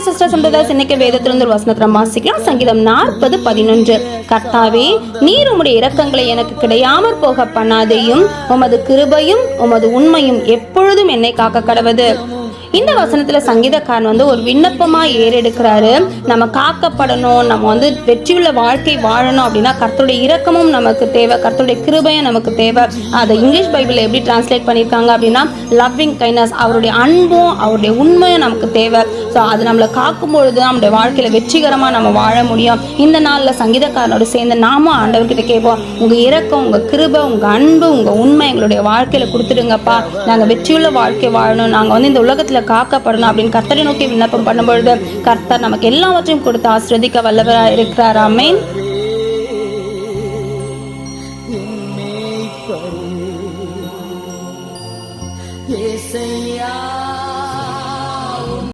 Sisters and brothers, இன்னைக்கு வேதத்திலிருந்து ஒரு வசனத்தை வாசிக்கலாம். சங்கீதம் 40:11. கர்த்தாவே, நீர் உம்முடைய இரக்கங்களை எனக்கு கிடையாமற் போக பண்ணாதேயும், உமது கிருபையும் உமது உண்மையும் எப்பொழுதும் என்னை காக்க கடவது. இந்த வசனத்துல சங்கீதக்காரன் ஒரு விண்ணப்பமா ஏறெடுக்கிறாரு. நம்ம காக்கப்படணும், நம்ம வெற்றியுள்ள வாழ்க்கை வாழணும் அப்படின்னா கர்த்தருடைய இரக்கமும் நமக்கு தேவை, கர்த்தருடைய கிருபையும் நமக்கு தேவை. அதை இங்கிலீஷ் பைபிள்ல எப்படி டிரான்ஸ்லேட் பண்ணியிருக்காங்க அப்படின்னா லவ்விங் கைண்ட்னஸ், அவருடைய அன்பும் அவருடைய உண்மையும் நமக்கு தேவை. ஸோ அது நம்மளை காக்கும் பொழுது நம்முடைய வாழ்க்கையில வெற்றிகரமா நம்ம வாழ முடியும். இந்த நாள்ல சங்கீதக்காரனோடு சேர்ந்து நாமும் ஆண்டவர்கிட்ட கேட்போம், உங்க இரக்கம், உங்க கிருபை, உங்க அன்பு, உங்க உண்மை எங்களுடைய வாழ்க்கையில கொடுத்துடுங்கப்பா. நாங்க வெற்றியுள்ள வாழ்க்கை வாழணும், நாங்க இந்த உலகத்துல காக்கப்படணும் அப்படின்னு கர்த்தரை நோக்கி விண்ணப்பம் பண்ணும்பொழுது கர்த்தர் நமக்கு எல்லாவற்றையும் கொடுத்து ஆசீர்வதிக்க வல்லவராக இருக்கிறார். ஆமென்.